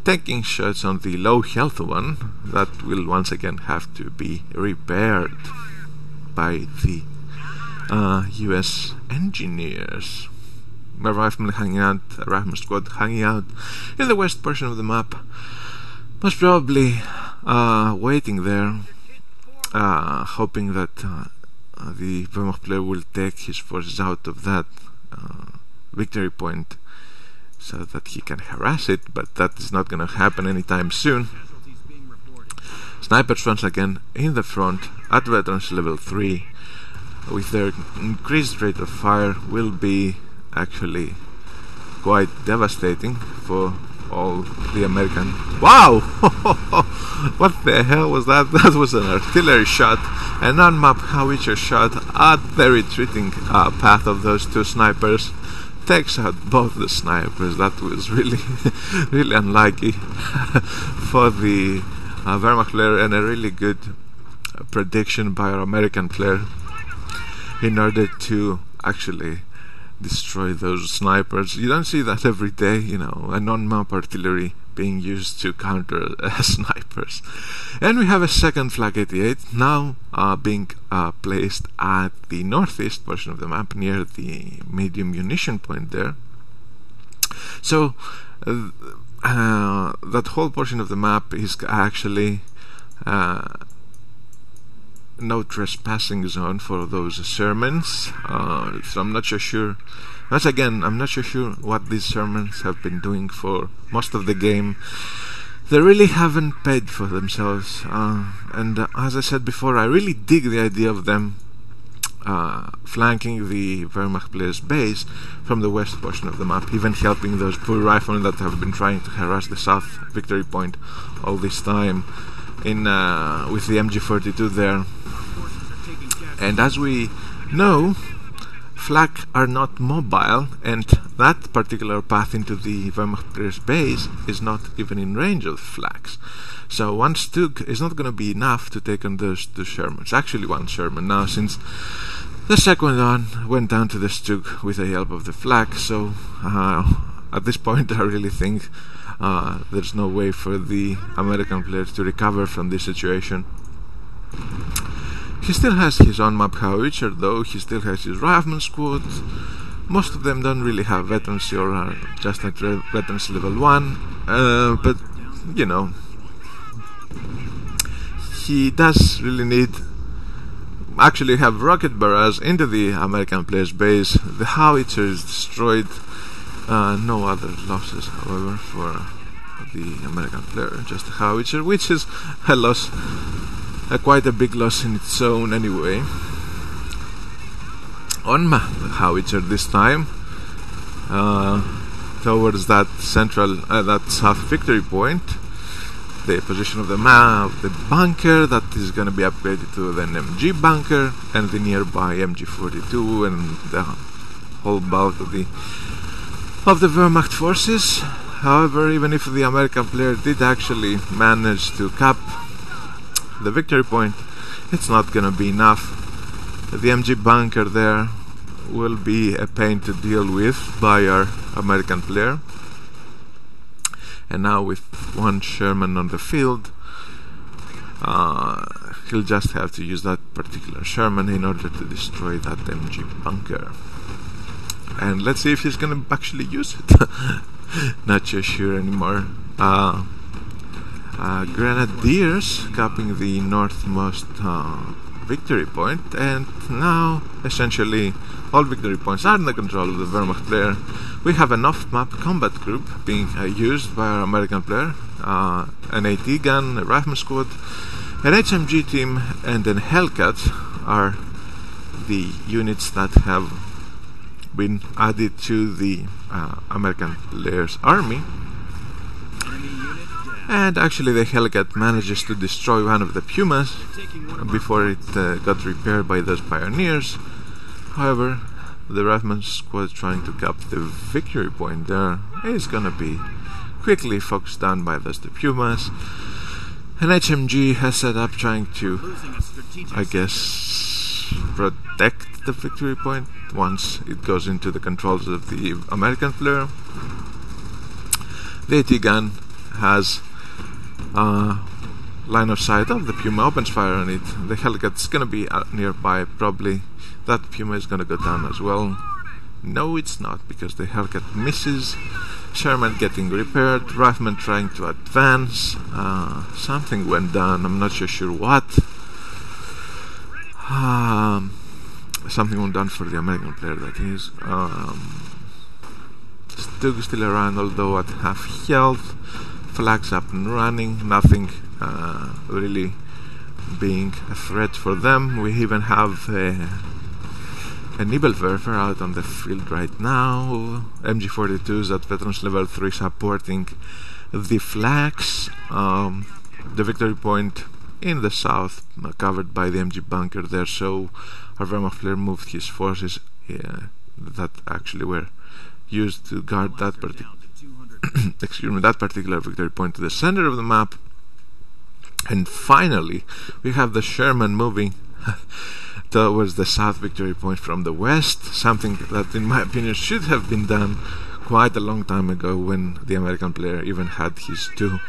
taking shots on the low health one that will once again have to be repaired by the US engineers. A rifleman squad hanging out in the west portion of the map, most probably waiting there, hoping that the Wehrmacht player will take his forces out of that victory point so that he can harass it, but that is not going to happen anytime soon. Snipers once again in the front at veterans level 3 with their increased rate of fire will be actually quite devastating for all the American. Wow! What the hell was that? That was an artillery shot, a non-map howitzer shot at the retreating path of those two snipers. Takes out both the snipers. That was really really unlucky for the Wehrmacht player, and a really good prediction by our American player in order to actually destroy those snipers. You don't see that every day, you know, a non-map artillery being used to counter snipers. And we have a second Flak 88 now being placed at the northeast portion of the map near the medium munition point there. So that whole portion of the map is actually no trespassing zone for those Shermans. So I'm not so sure. Once again, I'm not so sure what these Shermans have been doing for most of the game. They really haven't paid for themselves. And as I said before, I really dig the idea of them flanking the Wehrmacht player's base from the west portion of the map, even helping those poor riflemen that have been trying to harass the south victory point all this time in with the MG42 there. And as we know, flak are not mobile, and that particular path into the Wehrmacht player's base is not even in range of flaks. So one Stug is not going to be enough to take on those two Shermans. Actually one Sherman now, since the second one went down to the Stug with the help of the flak. So at this point I really think there's no way for the American players to recover from this situation. He still has his on-map howitzer though, he still has his rifleman squad. Most of them don't really have veterancy or are just at veterancy level 1, but you know, he does really need actually have rocket barrage into the American player's base. The howitzer is destroyed, no other losses however for the American player, just the howitzer, which is a loss, quite a big loss in its own anyway. On the howitzer this time, towards that central, that south victory point, the position of the map, the bunker that is going to be upgraded to an MG bunker, and the nearby MG42 and the whole bulk of the Wehrmacht forces. However, even if the American player did actually manage to cap the victory point, it's not going to be enough. The MG bunker there will be a pain to deal with by our American player. And now with one Sherman on the field, he'll just have to use that particular Sherman in order to destroy that MG bunker. And let's see if he's gonna actually use it. Not so sure anymore. Grenadiers capping the northmost victory point, and now essentially all victory points are in the control of the Wehrmacht player. We have an off-map combat group being used by our American player, an AT gun, a rifleman squad, an HMG team, and an Hellcat are the units that have been added to the American player's army. And actually the Hellcat manages to destroy one of the Pumas before it got repaired by those pioneers. However, the rifleman squad trying to cap the victory point there is gonna be quickly focused down by those two Pumas. An HMG has set up trying to, I guess, protect the victory point once it goes into the controls of the American player. The AT gun has line of sight of the Puma, opens fire on it, the Hellcat's gonna be nearby, probably that Puma is gonna go down as well. No, it's not, because the Hellcat misses. Sherman getting repaired, Rifleman trying to advance, something went down, I'm not sure what. Something went down for the American player, that is. Stug still around, although at half health. Flags up and running, nothing really being a threat for them. We even have a Nebelwerfer out on the field right now. MG42s at Veterans Level 3 supporting the flags. The victory point in the south covered by the MG bunker there, so our Wehrmacht player moved his forces that actually were used to guard that that particular victory point to the center of the map. And finally we have the Sherman moving towards the south victory point from the west, something that in my opinion should have been done quite a long time ago, when the American player even had his two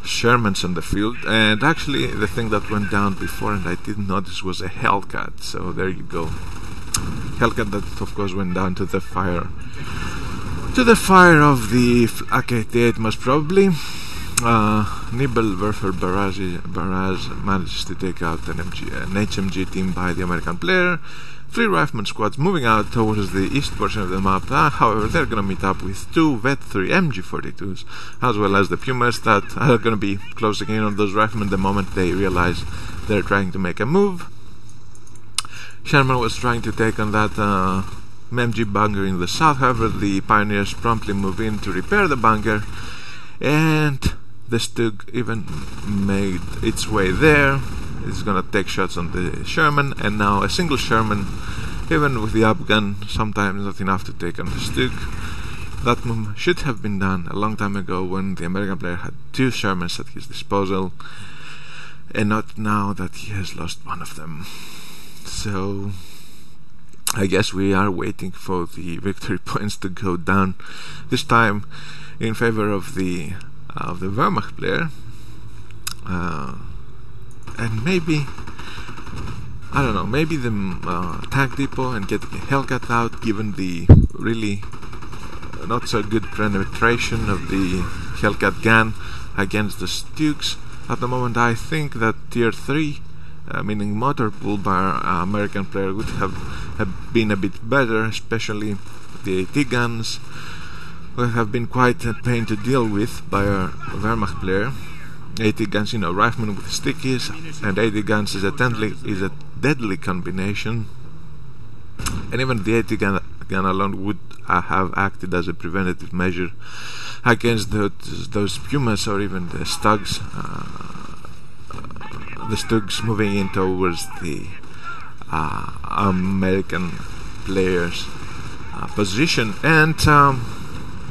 Shermans on the field. And actually the thing that went down before and I didn't notice was a Hellcat, so there you go. Hellcat that of course went down to the fire of the AK-88 most probably. Nebelwerfer barrage manages to take out an HMG team by the American player. 3 rifleman squads moving out towards the east portion of the map. However, they're going to meet up with 2 Vet-3 MG42s, as well as the Pumas that are going to be closing in on those riflemen the moment they realize they're trying to make a move. Sherman was trying to take on that MG bunker in the south, however the Pioneers promptly move in to repair the bunker, and the Stug even made its way there. It's gonna take shots on the Sherman, and now a single Sherman, even with the upgun, sometimes not enough to take on the Stug. That move should have been done a long time ago, when the American player had 2 Shermans at his disposal, and not now that he has lost one of them. So I guess we are waiting for the victory points to go down, this time in favor of the Wehrmacht player, and maybe, I don't know, maybe the tank depot and getting a Hellcat out, given the really not so good penetration of the Hellcat gun against the Stugs. At the moment I think that tier 3, meaning motor pool by our American player, would have been a bit better, especially the AT guns will have been quite a pain to deal with by our Wehrmacht player. AT guns, you know, riflemen with stickies, and AT guns is a deadly combination, and even the AT gun alone would have acted as a preventative measure against those Pumas or even the Stugs. The Stugs moving in towards the American players' position. And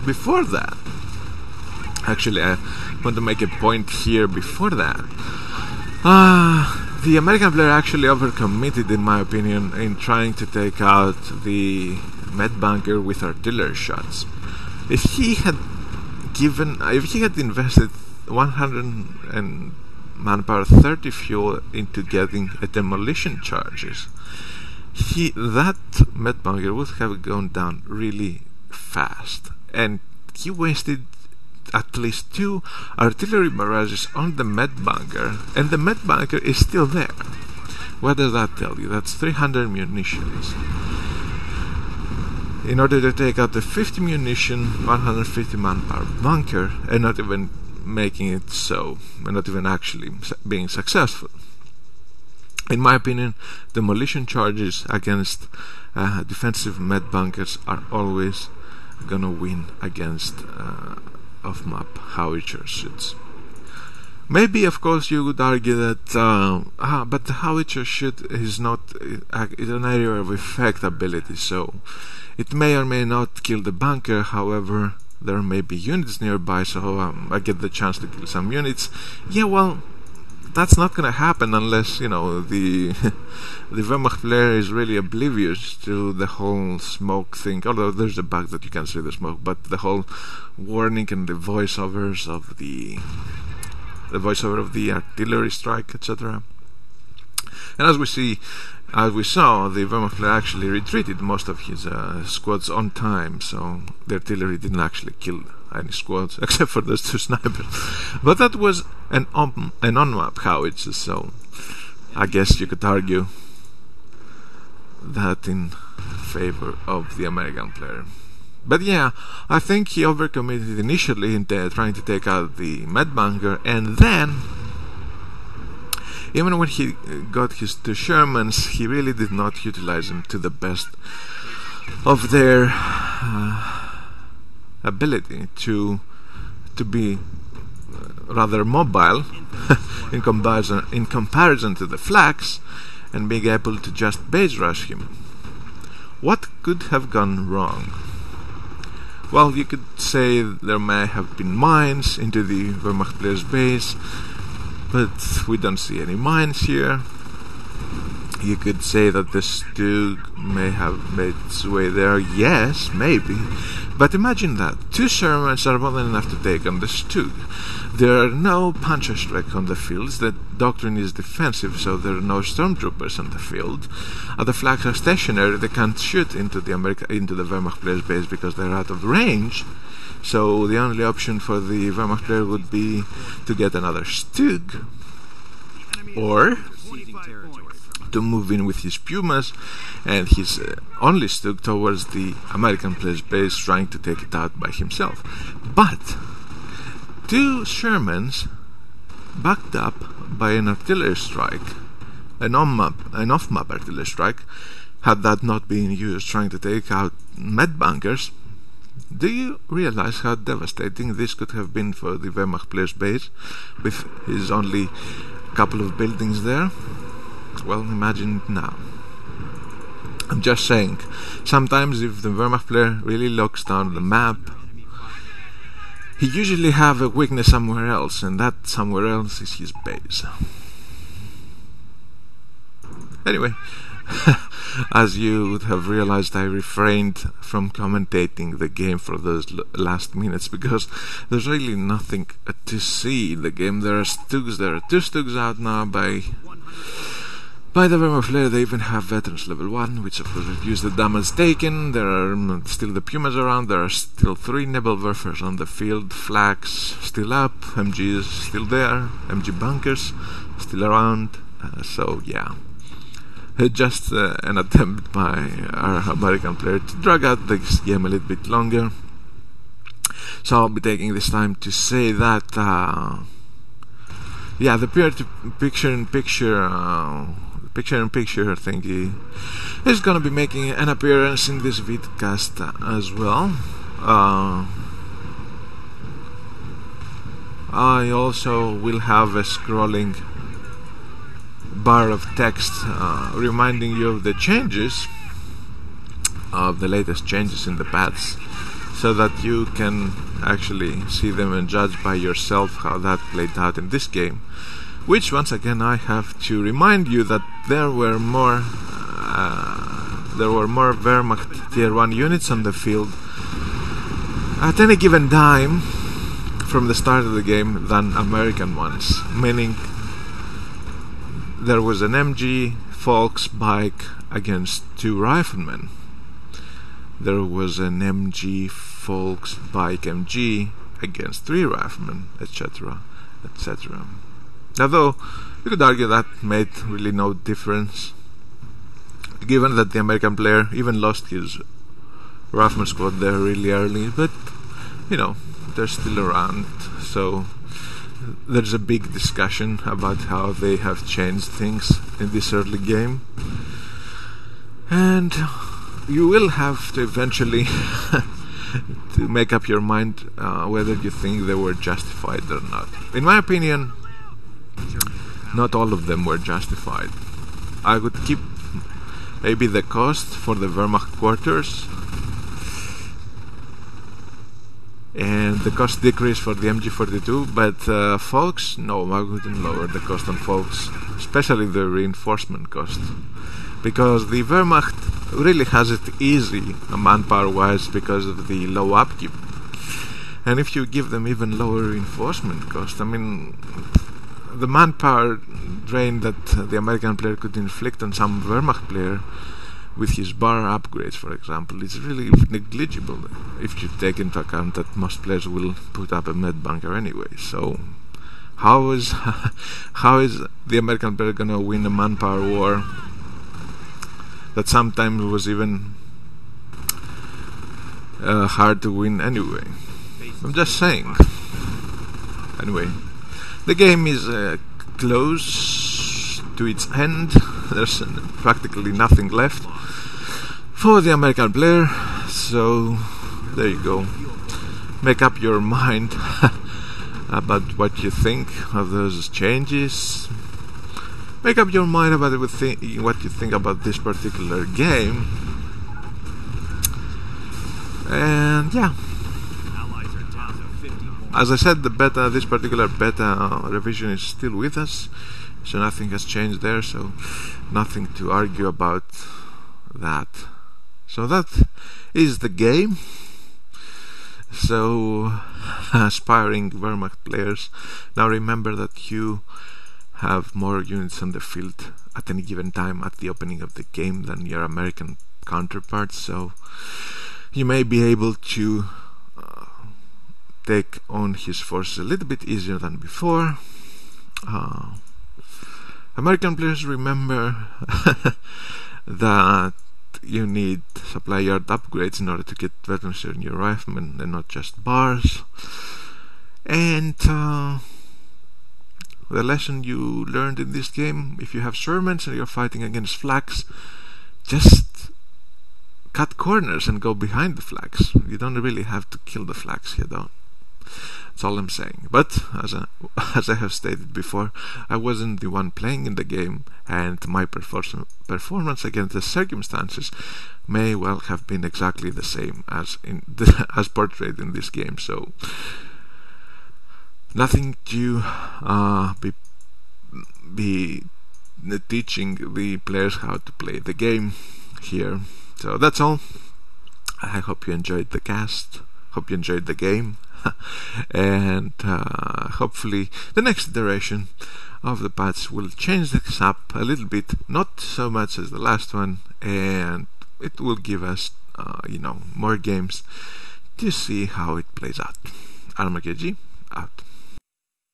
before that, actually I want to make a point here before that. The American player actually overcommitted, in my opinion, in trying to take out the med bunker with artillery shots. If he had invested 100 manpower, 30 fuel into getting a demolition charges, that med bunker would have gone down really fast, and he wasted at least 2 artillery barrages on the med bunker, and the med bunker is still there. What does that tell you? That's 300 munitions. In order to take out the 50 munition, 150 manpower bunker, and not even making it so, and not even actually being successful. In my opinion, demolition charges against defensive med bunkers are always gonna win against off-map howitzer shoots. Maybe, of course, you would argue that but the howitzer shoot is not is an area of effect ability, so it may or may not kill the bunker. However, there may be units nearby, so I get the chance to kill some units. Yeah, well, that's not gonna happen unless, you know, the the Wehrmacht player is really oblivious to the whole smoke thing. Although there's a bug that you can see the smoke, but the whole warning and the voiceovers of the voiceover of the artillery strike, etc. And as we saw, the Wehrmacht player actually retreated most of his squads on time, so the artillery didn't actually kill any squads except for those 2 snipers. But that was an on-map howitzer, so I guess you could argue that in favor of the American player. But yeah, I think he overcommitted initially in trying to take out the medbunker, and then even when he got his 2 Shermans, he really did not utilize them to the best of their ability to be rather mobile in comparison to the flags, and being able to just base rush him. What could have gone wrong? Well, you could say there may have been mines into the Wehrmacht player's base, but we don't see any mines here. You could say that the Stug may have made its way there. Yes, maybe. But imagine that. 2 Shermans are more than enough to take on the Stug. There are no puncher strike on the fields. The doctrine is defensive, so there are no stormtroopers on the field. The flags are stationary. They can't shoot into the Wehrmacht player's base because they're out of range. So the only option for the Wehrmacht player would be to get another Stug, or to move in with his Pumas and his only Stug towards the American player's base, trying to take it out by himself. But 2 Shermans backed up by an artillery strike, an off-map artillery strike, had that not been used trying to take out med bunkers. Do you realize how devastating this could have been for the Wehrmacht player's base with his only couple of buildings there? Well, imagine it now. I'm just saying, sometimes if the Wehrmacht player really looks down the map, he usually have a weakness somewhere else, and that somewhere else is his base. Anyway, as you would have realized, I refrained from commentating the game for those last minutes because there's really nothing to see in the game. There are 2 Stugs out now by the Wehrmacht player. They even have veterans level 1, which of course reduce the damage taken. There are still the Pumas around. There are still 3 Nebelwerfers on the field. Flags still up. MGs still there. MG bunkers still around. So yeah, just an attempt by our American player to drag out this game a little bit longer. So I'll be taking this time to say that yeah, the picture-in-picture thingy is gonna be making an appearance in this vidcast as well. I also will have a scrolling bar of text reminding you of the changes, of the latest changes in the patch, so that you can actually see them and judge by yourself how that played out in this game. Which, once again, I have to remind you that there were more Wehrmacht Tier 1 units on the field at any given time from the start of the game than American ones, meaning there was an MG Volksbike against 2 riflemen. There was an MG Volksbike MG against 3 riflemen, etc., etc. Although you could argue that made really no difference, given that the American player even lost his rifleman squad there really early, but you know, they're still around, so there's a big discussion about how they have changed things in this early game, and you will have to eventually to make up your mind whether you think they were justified or not. In my opinion, not all of them were justified. I would keep maybe the cost for the Wehrmacht quarters. and the cost decrease for the MG42, but folks, no, I wouldn't lower the cost on folks, especially the reinforcement cost, because the Wehrmacht really has it easy manpower wise because of the low upkeep. And if you give them even lower reinforcement cost, I mean, the manpower drain that the American player could inflict on some Wehrmacht player with his bar upgrades, for example, is really negligible if you take into account that most players will put up a med bunker anyway. So how is the American player gonna win a manpower war that sometimes was even hard to win anyway? I'm just saying. Anyway, the game is close to its end. There's practically nothing left for the American player, so there you go. Make up your mind about what you think of those changes. Make up your mind about what you think about this particular game. And yeah, as I said, this particular beta revision is still with us, so nothing has changed there, so nothing to argue about that. So that is the game. So aspiring Wehrmacht players, now remember that you have more units on the field at any given time at the opening of the game than your American counterparts, so you may be able to take on his forces a little bit easier than before. American players, remember that you need supply yard upgrades in order to get veterans in your riflemen and not just bars. And the lesson you learned in this game: if you have Shermans and you're fighting against flags, just cut corners and go behind the flags. You don't really have to kill the flags, you don't. That's all I'm saying. But as I have stated before, I wasn't the one playing in the game, and my performance against the circumstances may well have been exactly the same as as portrayed in this game. So nothing to be teaching the players how to play the game here. So that's all. I hope you enjoyed the cast. Hope you enjoyed the game. And hopefully the next iteration of the patch will change this up a little bit, not so much as the last one, and it will give us more games to see how it plays out. DaRealRocky out.